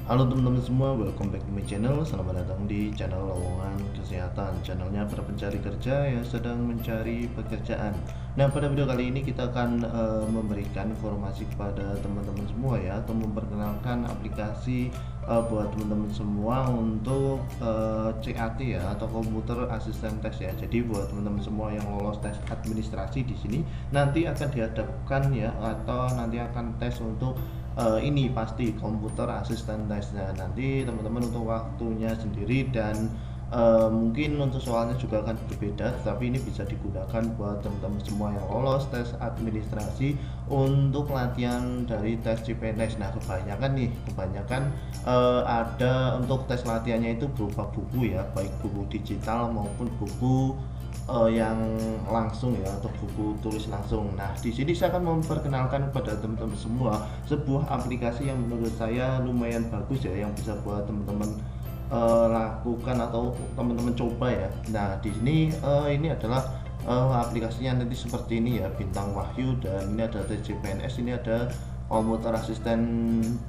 Halo teman-teman semua, welcome back to my channel. Selamat datang di channel Lowongan Kesehatan, channelnya para pencari kerja yang sedang mencari pekerjaan. Nah, pada video kali ini kita akan memberikan informasi kepada teman-teman semua ya, atau memperkenalkan aplikasi buat teman-teman semua untuk CAT ya, atau Computer Assistant Test ya. Jadi buat teman-teman semua yang lolos tes administrasi di sini nanti akan dihadapkan ya, atau nanti akan tes untuk ini pasti komputer asisten tesnya. Nanti teman-teman untuk waktunya sendiri dan mungkin untuk soalnya juga akan berbeda, tapi ini bisa digunakan buat teman-teman semua yang lolos tes administrasi untuk latihan dari tes CPNS. Nah, kebanyakan ada untuk tes latihannya itu berupa buku ya, baik buku digital maupun buku yang langsung ya, atau buku tulis langsung. Nah, di sini saya akan memperkenalkan kepada teman-teman semua sebuah aplikasi yang menurut saya lumayan bagus ya, yang bisa buat teman-teman lakukan atau teman-teman coba ya. Nah, di sini ini adalah aplikasinya nanti seperti ini ya, Bintang Wahyu, dan ini ada TCPNS, ini ada Computer Assistant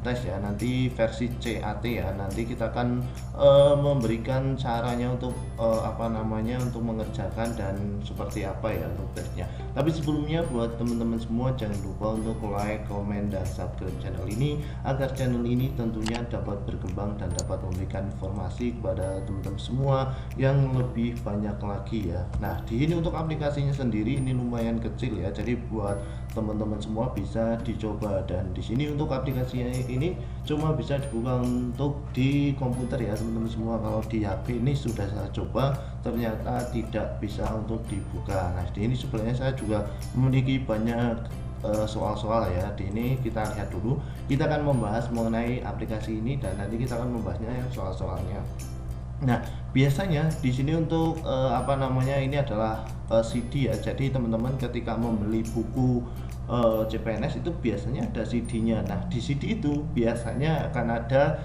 Test ya, nanti versi CAT ya. Nanti kita akan memberikan caranya untuk untuk mengerjakan dan seperti apa ya untuk tesnya. Tapi sebelumnya buat teman-teman semua jangan lupa untuk like, komen, dan subscribe channel ini agar channel ini tentunya dapat berkembang dan dapat memberikan informasi kepada teman-teman semua yang lebih banyak lagi ya. Nah, di sini untuk aplikasinya sendiri ini lumayan kecil ya, jadi buat teman-teman semua bisa dicoba. Dan di sini untuk aplikasinya ini cuma bisa dibuka untuk di komputer ya teman-teman semua. Kalau di HP ini sudah saya coba, ternyata tidak bisa untuk dibuka. Nah, di ini sebenarnya saya juga memiliki banyak soal-soal ya. Di ini kita lihat dulu, kita akan membahas mengenai aplikasi ini dan nanti kita akan membahasnya yang soal-soalnya. Nah, biasanya di sini untuk ini adalah CD ya. Jadi teman-teman ketika membeli buku CPNS itu biasanya ada CD-nya. Nah, di CD itu biasanya akan ada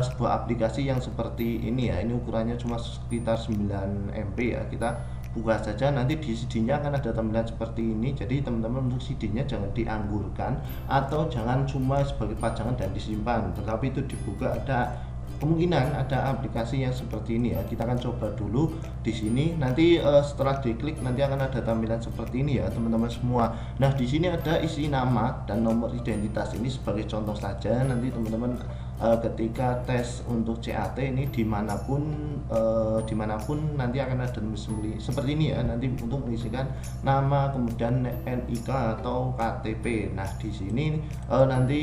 sebuah aplikasi yang seperti ini ya. Ini ukurannya cuma sekitar 9 MB ya. Kita buka saja, nanti di CD-nya akan ada tampilan seperti ini. Jadi teman-teman untuk CD-nya jangan dianggurkan atau jangan cuma sebagai pajangan dan disimpan, tetapi itu dibuka. Ada kemungkinan ada aplikasi yang seperti ini ya. Kita akan coba dulu di sini. Nanti setelah diklik nanti akan ada tampilan seperti ini ya teman-teman semua. Nah, di sini ada isi nama dan nomor identitas, ini sebagai contoh saja. Nanti teman-teman ketika tes untuk CAT ini dimanapun nanti akan ada seperti ini ya. Nanti untuk mengisikan nama, kemudian NIK atau KTP. Nah, di sini nanti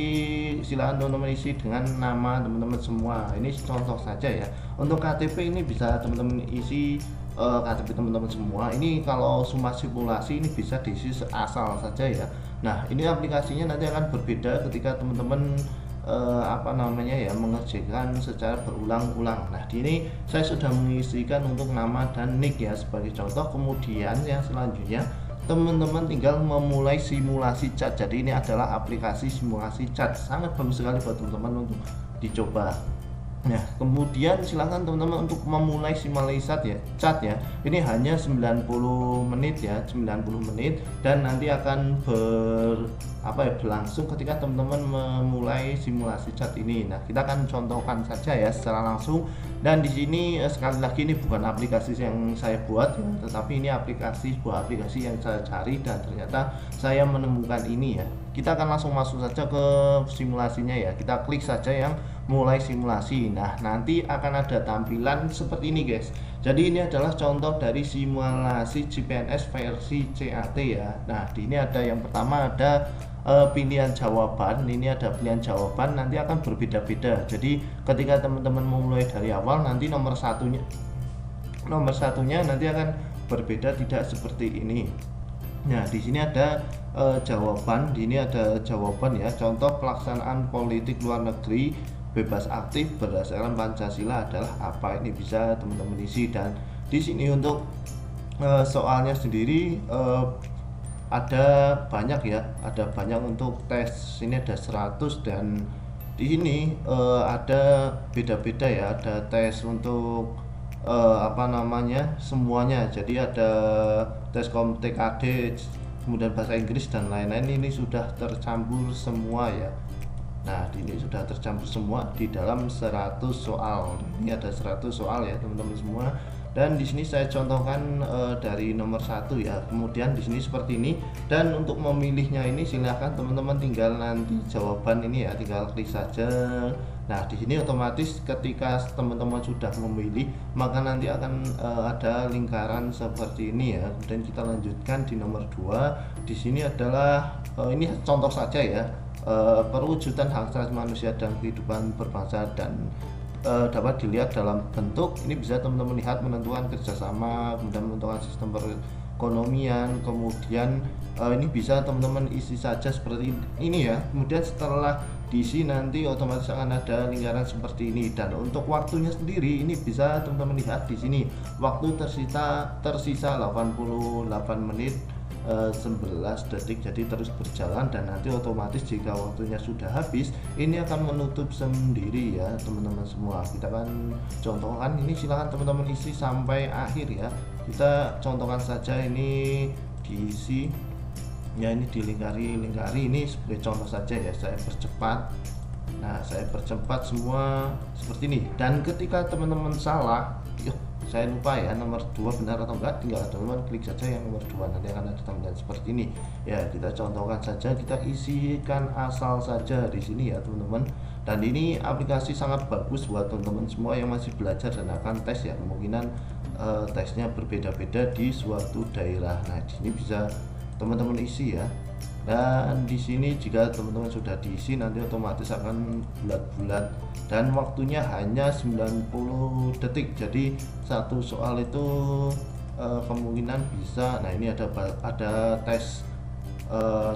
silakan teman-teman isi dengan nama teman-teman semua. Ini contoh saja ya. Untuk KTP ini bisa teman-teman isi KTP teman-teman semua. Ini kalau semua simulasi ini bisa diisi asal saja ya. Nah, ini aplikasinya nanti akan berbeda ketika teman-teman mengerjakan secara berulang-ulang. Nah, di ini saya sudah mengisikan untuk nama dan nick ya sebagai contoh. Kemudian yang selanjutnya teman-teman tinggal memulai simulasi chat. Jadi ini adalah aplikasi simulasi chat, sangat bagus sekali buat teman-teman untuk dicoba. Nah, kemudian silakan teman-teman untuk memulai simulasi chat ya. Ini hanya 90 menit ya, 90 menit, dan nanti akan berlangsung ketika teman-teman memulai simulasi chat ini. Nah, kita akan contohkan saja ya secara langsung. Dan di sini sekali lagi ini bukan aplikasi yang saya buat ya, tetapi ini sebuah aplikasi yang saya cari dan ternyata saya menemukan ini ya. Kita akan langsung masuk saja ke simulasinya ya. Kita klik saja yang mulai simulasi. Nah, nanti akan ada tampilan seperti ini guys. Jadi ini adalah contoh dari simulasi CPNS versi CAT ya. Nah, di ini ada yang pertama ada pilihan jawaban. Ini ada pilihan jawaban, nanti akan berbeda-beda. Jadi ketika teman-teman memulai dari awal, nanti nomor satunya nanti akan berbeda, tidak seperti ini. Nah, di sini ada jawaban. Di ini ada jawaban ya. Contoh pelaksanaan politik luar negeri bebas aktif berdasarkan Pancasila adalah apa? Ini bisa teman-teman isi. Dan di sini untuk soalnya sendiri ada banyak ya, ada banyak untuk tes. Ini ada 100 dan di sini ada beda-beda ya. Ada tes untuk semuanya. Jadi ada tes TKD, kemudian bahasa Inggris dan lain-lain. Ini sudah tercampur semua ya. Nah, ini sudah tercampur semua di dalam 100 soal. Ini ada 100 soal ya teman-teman semua. Dan di sini saya contohkan dari nomor 1 ya. Kemudian di sini seperti ini. Dan untuk memilihnya ini silahkan teman-teman tinggal nanti jawaban ini ya, tinggal klik saja. Nah, di sini otomatis ketika teman-teman sudah memilih, maka nanti akan ada lingkaran seperti ini ya. Kemudian kita lanjutkan di nomor 2. Di sini adalah ini contoh saja ya. Perwujudan hak asasi manusia dan kehidupan berbangsa dan dapat dilihat dalam bentuk ini, bisa teman-teman lihat menentukan kerjasama, kemudian menentukan sistem perekonomian, kemudian ini bisa teman-teman isi saja seperti ini ya. Kemudian setelah diisi nanti otomatis akan ada lingkaran seperti ini. Dan untuk waktunya sendiri ini bisa teman-teman lihat di sini, waktu tersisa 88 menit 11 detik, jadi terus berjalan. Dan nanti otomatis jika waktunya sudah habis ini akan menutup sendiri ya teman-teman semua. Kita akan contohkan ini, silahkan teman-teman isi sampai akhir ya. Kita contohkan saja ini diisi ya, ini dilingkari ini sebagai contoh saja ya. Saya percepat. Nah, saya percepat semua seperti ini. Dan ketika teman-teman salah, saya lupa ya nomor 2 benar atau enggak, tinggal teman-teman klik saja yang nomor 2, nanti akan ada tampilan seperti ini ya. Kita contohkan saja, kita isikan asal saja di sini ya teman-teman. Dan ini aplikasi sangat bagus buat teman-teman semua yang masih belajar dan akan tes ya. Kemungkinan tesnya berbeda-beda di suatu daerah. Nah, di sini bisa teman-teman isi ya. Dan di sini jika teman-teman sudah diisi nanti otomatis akan bulat-bulat dan waktunya hanya 90 detik. Jadi satu soal itu kemungkinan bisa, nah ini ada tes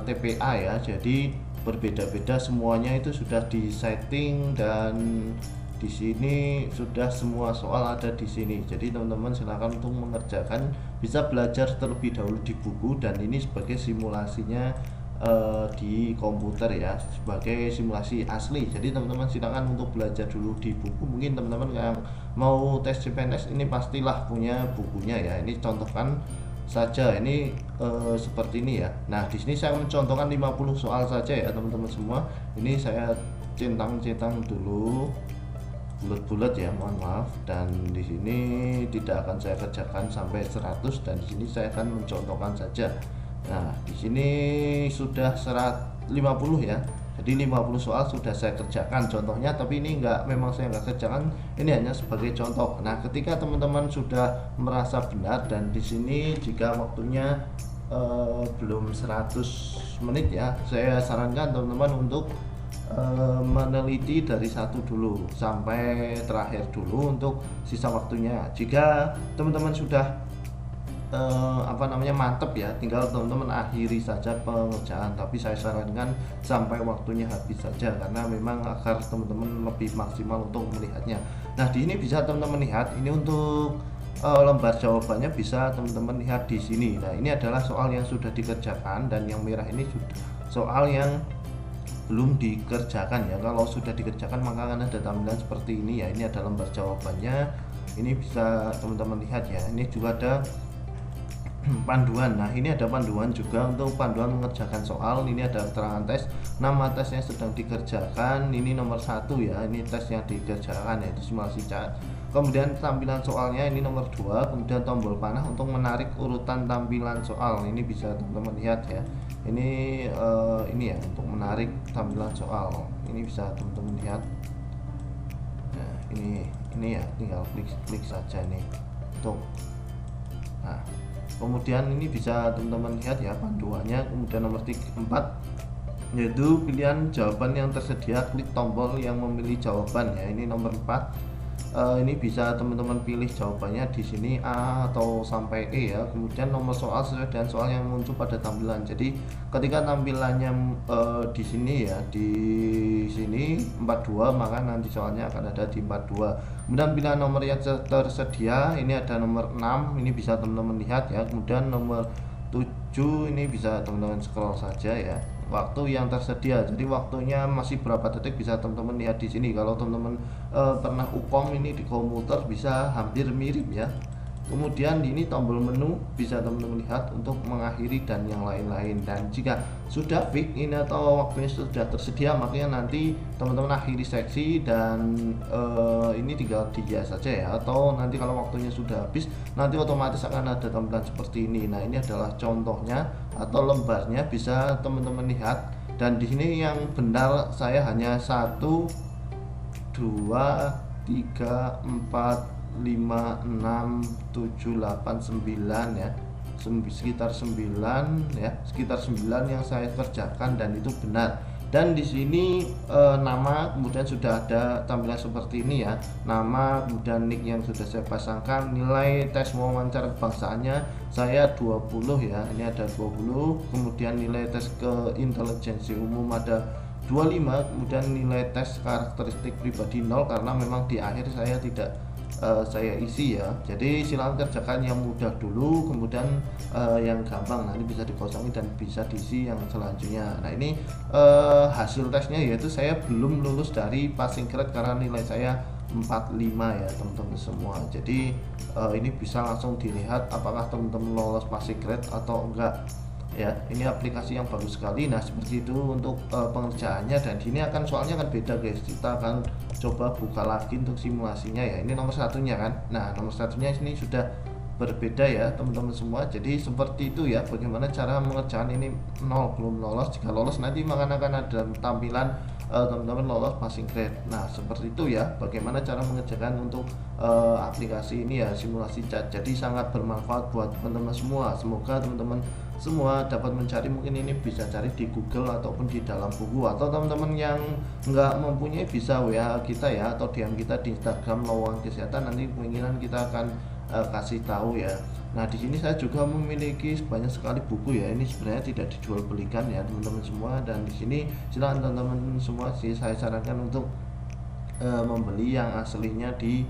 TPA ya, jadi berbeda-beda semuanya, itu sudah di setting dan di sini sudah semua soal ada di sini. Jadi teman-teman silakan untuk mengerjakan, bisa belajar terlebih dahulu di buku, dan ini sebagai simulasinya di komputer ya, sebagai simulasi asli. Jadi teman-teman silakan untuk belajar dulu di buku. Mungkin teman-teman yang mau tes CPNS ini pastilah punya bukunya ya. Ini contohkan saja ini seperti ini ya. Nah, di sini saya mencontohkan 50 soal saja ya teman-teman semua. Ini saya centang-centang dulu bulat-bulat ya, mohon maaf. Dan di sini tidak akan saya kerjakan sampai 100, dan di sini saya akan mencontohkan saja. Nah, di sini sudah 150 ya. Jadi 50 soal sudah saya kerjakan contohnya, tapi ini memang saya nggak kerjakan, ini hanya sebagai contoh. Nah, ketika teman-teman sudah merasa benar, dan di sini jika waktunya belum 100 menit ya, saya sarankan teman-teman untuk meneliti dari 1 dulu sampai terakhir dulu untuk sisa waktunya. Jika teman-teman sudah mantep ya, tinggal teman-teman akhiri saja pengerjaan, tapi saya sarankan sampai waktunya habis saja, karena memang agar teman-teman lebih maksimal untuk melihatnya. Nah, di ini bisa teman-teman lihat, ini untuk lembar jawabannya bisa teman-teman lihat di sini. Nah, ini adalah soal yang sudah dikerjakan, dan yang merah ini sudah soal yang belum dikerjakan ya. Kalau sudah dikerjakan maka akan ada tampilan seperti ini ya. Ini ada lembar jawabannya, ini bisa teman-teman lihat ya. Ini juga ada panduan. Nah, ini ada panduan juga untuk panduan mengerjakan soal. Ini ada keterangan tes, nama tes yang sedang dikerjakan, ini nomor 1 ya, ini tes yang dikerjakan yaitu simulasi cat. Kemudian tampilan soalnya ini nomor 2, kemudian tombol panah untuk menarik urutan tampilan soal. Ini bisa teman-teman lihat ya. Ini ya untuk menarik tampilan soal. Ini bisa teman-teman lihat. Nah, ini ya, tinggal klik saja nih untuk. Nah, kemudian ini bisa teman-teman lihat ya panduannya. Kemudian nomor 4 yaitu pilihan jawaban yang tersedia, klik tombol yang memilih jawaban ya. Ini nomor 4. Ini bisa teman-teman pilih jawabannya di sini A atau sampai E ya. Kemudian nomor soal sesuai dengan soal yang muncul pada tampilan. Jadi ketika tampilannya di sini ya, di sini 42, maka nanti soalnya akan ada di 42. Kemudian pilihan nomor yang tersedia, ini ada nomor 6, ini bisa teman-teman lihat ya. Kemudian nomor 7 ini bisa teman-teman scroll saja ya. Waktu yang tersedia, jadi waktunya masih berapa detik bisa teman-teman lihat di sini. Kalau teman-teman pernah ukom ini di komputer bisa hampir mirip ya. Kemudian ini tombol menu bisa teman-teman lihat untuk mengakhiri dan yang lain-lain. Dan jika sudah fix ini atau waktunya sudah tersedia, makanya nanti teman-teman akhiri seksi dan ini tinggal dihias saja ya. Atau nanti kalau waktunya sudah habis, nanti otomatis akan ada tampilan seperti ini. Nah, ini adalah contohnya atau lembarnya, bisa teman-teman lihat. Dan di sini yang benar saya hanya 1 2 3 4 5 6 7 8 9 ya, sekitar 9 ya, sekitar 9 yang saya kerjakan dan itu benar. Dan di sini nama, kemudian sudah ada tampilan seperti ini ya, nama, kemudian nick yang sudah saya pasangkan, nilai tes wawancara kebangsaannya saya 20 ya, ini ada 20, kemudian nilai tes ke intelijensi umum ada 25, kemudian nilai tes karakteristik pribadi 0 karena memang di akhir saya tidak saya isi ya. Jadi silahkan kerjakan yang mudah dulu, kemudian yang gampang nanti bisa dikosongi dan bisa diisi yang selanjutnya. Nah, ini hasil tesnya, yaitu saya belum lulus dari passing grade karena nilai saya 45 ya teman-teman semua. Jadi ini bisa langsung dilihat apakah teman-teman lolos passing grade atau enggak ya. Ini aplikasi yang bagus sekali. Nah, seperti itu untuk pengerjaannya, dan ini akan soalnya akan beda guys, kita akan coba buka lagi untuk simulasinya ya. Ini nomor satunya kan. Nah, nomor satunya ini sudah berbeda ya teman-teman semua. Jadi seperti itu ya, bagaimana cara mengerjakan ini. 0 belum lolos, jika lolos nanti akan ada tampilan teman-teman lolos passing grade. Nah, seperti itu ya bagaimana cara mengerjakan untuk aplikasi ini ya, simulasi chat. Jadi sangat bermanfaat buat teman-teman semua. Semoga teman-teman semua dapat mencari, mungkin ini bisa cari di Google ataupun di dalam buku, atau teman-teman yang nggak mempunyai bisa WA kita ya, atau DM kita di Instagram lowongan kesehatan, nanti kemungkinan kita akan kasih tahu ya. Nah, di sini saya juga memiliki banyak sekali buku ya, ini sebenarnya tidak dijual belikan ya teman-teman semua. Dan di sini silakan teman-teman semua sih saya sarankan untuk membeli yang aslinya di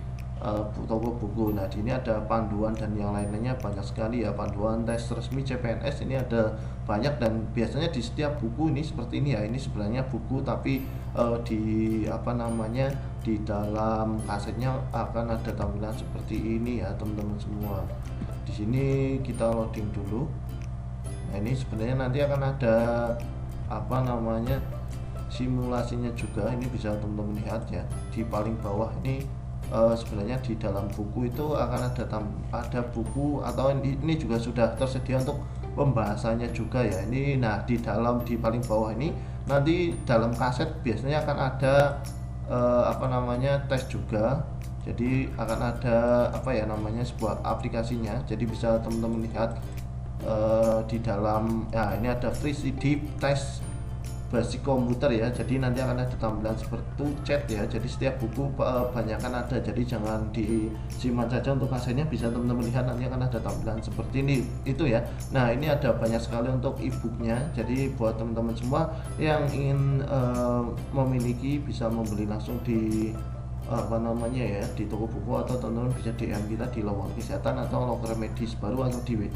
toko buku. Nah, di sini ada panduan dan yang lainnya banyak sekali ya, panduan tes resmi CPNS ini ada banyak, dan biasanya di setiap buku ini seperti ini ya. Ini sebenarnya buku tapi di apa namanya, di dalam kasetnya akan ada tampilan seperti ini ya teman-teman semua. Di sini kita loading dulu. Nah, ini sebenarnya nanti akan ada apa namanya, simulasinya juga. Ini bisa teman-teman lihat ya di paling bawah ini. Sebenarnya di dalam buku itu akan ada buku, atau ini juga sudah tersedia untuk pembahasannya juga ya. Ini nah di paling bawah ini nanti dalam kaset biasanya akan ada apa namanya, tes juga. Jadi akan ada apa ya namanya, sebuah aplikasinya. Jadi bisa teman-teman lihat di dalam ya, ini ada free CD tes basic komputer ya. Jadi nanti akan ada tampilan seperti itu chat ya. Jadi setiap buku banyak kan ada, jadi jangan disimpan saja untuk kasetnya, bisa teman-teman lihat nanti akan ada tampilan seperti ini itu ya. Nah, ini ada banyak sekali untuk e-booknya. Jadi buat teman-teman semua yang ingin memiliki bisa membeli langsung di apa namanya ya, di toko buku, atau teman-teman bisa DM kita di lowongan kesehatan atau loker medis baru, atau di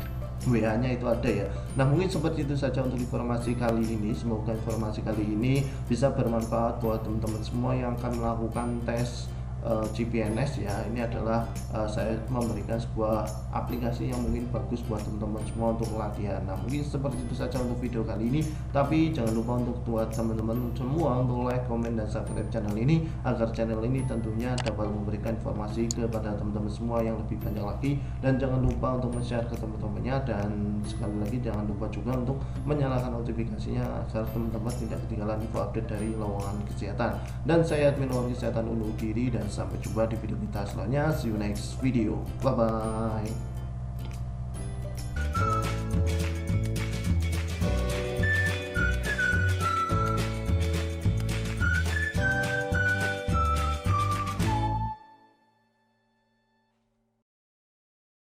WA nya itu ada ya. Nah, mungkin seperti itu saja untuk informasi kali ini. Semoga informasi kali ini bisa bermanfaat buat teman-teman semua yang akan melakukan tes CPNS ya. Ini adalah saya memberikan sebuah aplikasi yang mungkin bagus buat teman-teman semua untuk latihan. Nah, mungkin seperti itu saja untuk video kali ini. Tapi jangan lupa untuk buat teman-teman semua untuk like, komen, dan subscribe channel ini, agar channel ini tentunya dapat memberikan informasi kepada teman-teman semua yang lebih banyak lagi. Dan jangan lupa untuk share ke teman-temannya, dan sekali lagi jangan lupa juga untuk menyalakan notifikasinya agar teman-teman tidak ketinggalan info update dari lowongan kesehatan. Dan saya admin lowongan kesehatan undur diri, dan sampai jumpa di video kita selanjutnya. See you next video. Bye bye.